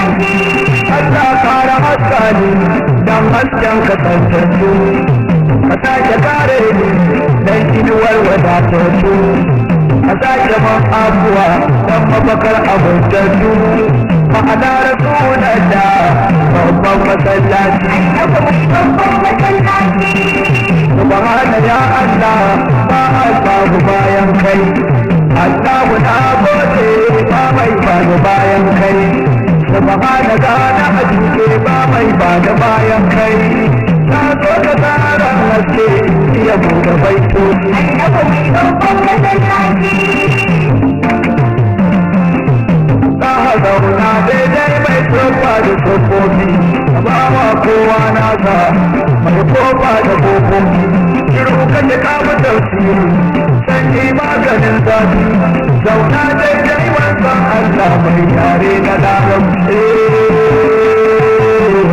Allah kara haskani dan hasken kasantattu, ka sake kare ni dan inuwar wadatattu, ka sake man abuwa dan mafakar abuntattu, ma'ana rasulallah babban masallaci. Subhana ya Allah ba Allahu bayan kai, Allahu na gode ba mai ba bayan kai, subhana gana a duke ba mai ba da bayan kai, na zo da tsarin haske iya buɗe baitoci. Ka zauna daidai mai tsofa da tsofofi, ba wa kowa nasa mai kofa da kofofi, shiru kaje kama tafsiri sanyi maganin zafi, zauna daidai wanzan Allah mai yare na larabci.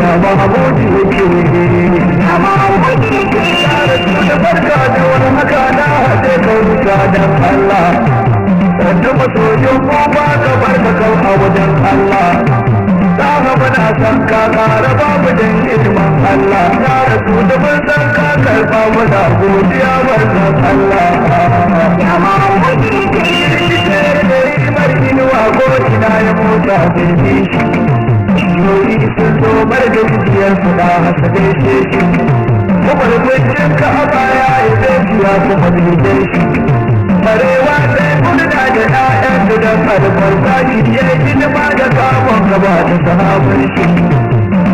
Ya Mahamudu yake ya rasu da barka da wani haka na haɗe kaunuka don Allah, sannan masoyin mu ba ka barka kau a wajen Allah, za ka muna san ka ƙara babu don hidiman Allah, ya rasu da mun san ka karɓa muna godiya wannan Allah. Ya Mahamudu inuwa ko ina ya motsa birni shi, yoyi sun zo margajiyar su da hasa gaishe shi, kuma rubutun ka a baya ya zai ya kuma bilgai shi, barewa sai kuna da ƴaƴan su don albarka shi ya yi hidima da kamun gaba da sahabar shi,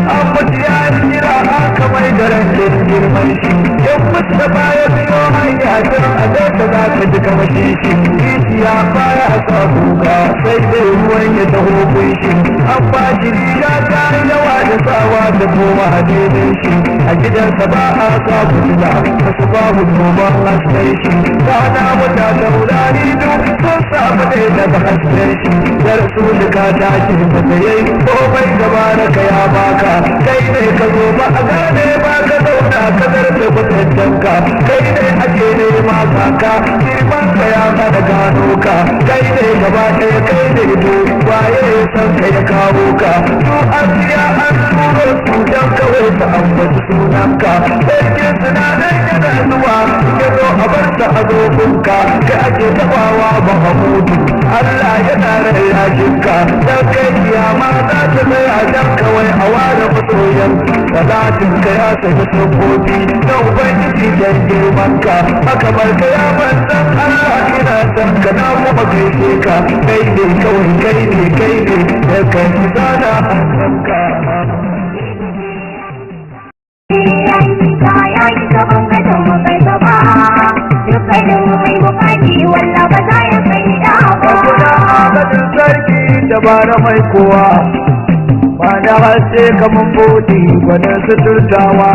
an mutu ya jira aka mai da rancin girman shi, in Mustapha ya biyo hanya can a zai da za ka ji kamashi shi, rijiya baya sa kuka sai dai ruwan ya taho kun shi, an ba shi riga ta yawa da sawa da koma hadinin shi, a gidansa ba a sa fitila ka su ba mu noman hasken shi, rana wata taurari duk sun samu ne daga hasken shi, da rasulika ta ce ba ta yi komai gaba da ka ya baka, kai ne ka zo ba a gane ba ka zauna ka zarce kwatancenka, kai ne ake nema kaka girman ka ya kada gano ka, kai ne gaba ɗaya kai ne to waye ya san ka ya kawo ka, to an biya an turo su don kawai ta ambaci sunanka, sarkin sinadar yana zuwa ya zo a bar sa a zofinka, kai ake tabawa Mahamudu Allah yana rarrashinka, don kai kiyama za ta tsaya don kawai a ware masoyan salatin ka ya saki sokoki na ubangiji don girmanka, haka barka ya manzan Allah ina san ka na kuma gaishe ka, kai ne kawai kai ne da kai zana hannunka. Ya yi gaban gadon makai gaba, dukkanin mai bukati walla ba za ya kai da ba. Kuna agadin sarki dabara mai kowa, ba da haske kamar bodi gwanin suturtawa,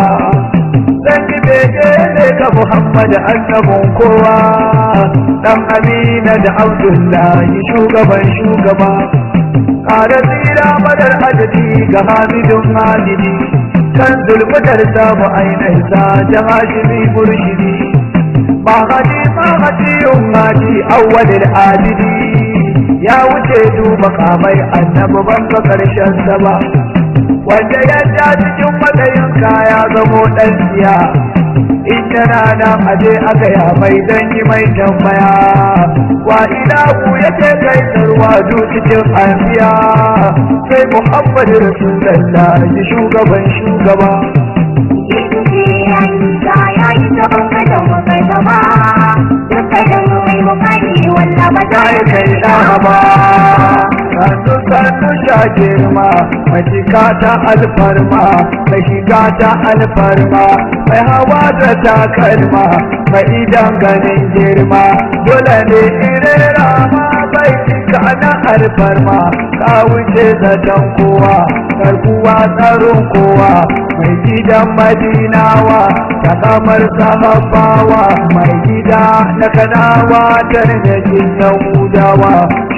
zan yi bege ne ga Muhammad annabin kowa, dan Amina da Abdullahi shugaban shugaba, ƙara tsira madar adadi ga Hamidun Hamidi, kan zulmutar samu ainihinsa da hashimi murshidi, mahadi hadi awwalil adidi, ya wuce duba kamai annabi ban ga karshen sa ba, wanda ya ja cikin matsayin kaya zamo dan siya, in yana nan aje aka ya mai dan yi mai tambaya, wa ilahu yake kai tarwa cikin anbiya, sai Muhammadu Rasulullah ji shugaban shugaba. Ya yi gaban gadon makai gaba, dukkanin mai bukati walla ba za ya kai da ba. Sannu sha girma, mai shiga ta alfarma, mai shiga ta alfarma, mai hawa da takalma, mai idan ganin girma, dole ne irera ma bai cika na alfarma, ka wuce zaton kowa, karkuwa tsaron kowa, mai gidan Madinawa, ta kamar sahabawa, mai gida na Kanawa, tarnajin Yahudawa,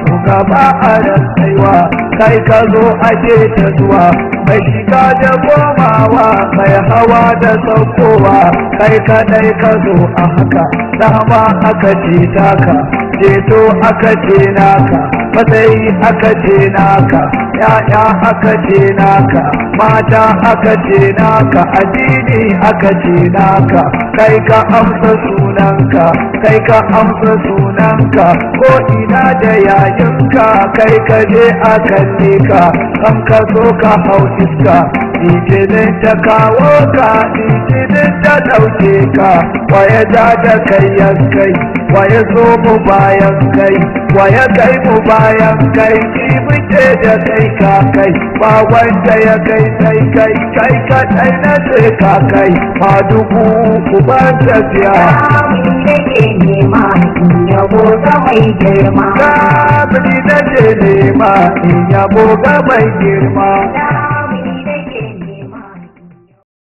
shugaba a rantsaiwa, kai ka zo ake ta zuwa, mai shiga da komawa, mai hawa da saukowa, kai kadai ka zo a haka, dama aka ce taka, ceto aka ce naka, matsayi aka ce naka, ya'ya aka ce naka, mata aka ce naka, addini aka ce naka, kai ka amsa sunanka, kai ka amsa sunanka, ko ina da yayinka, kai ka je a kalle ka, kan ka so ka hau iska, litinin ta kawo ka, litinin ta ɗauke ka, waye ja da kai ya kai, waye so mu bayan kai, waye kai mu bayan kai, ki muke da kai ka kai, ba wanda ya kai sai kai, kai kaɗai na sai ka kai, ma dubu ku ban tafiya. Abin da ke nema in yabo ga mai girma. Kabili na ke nema in yabo ga mai girma.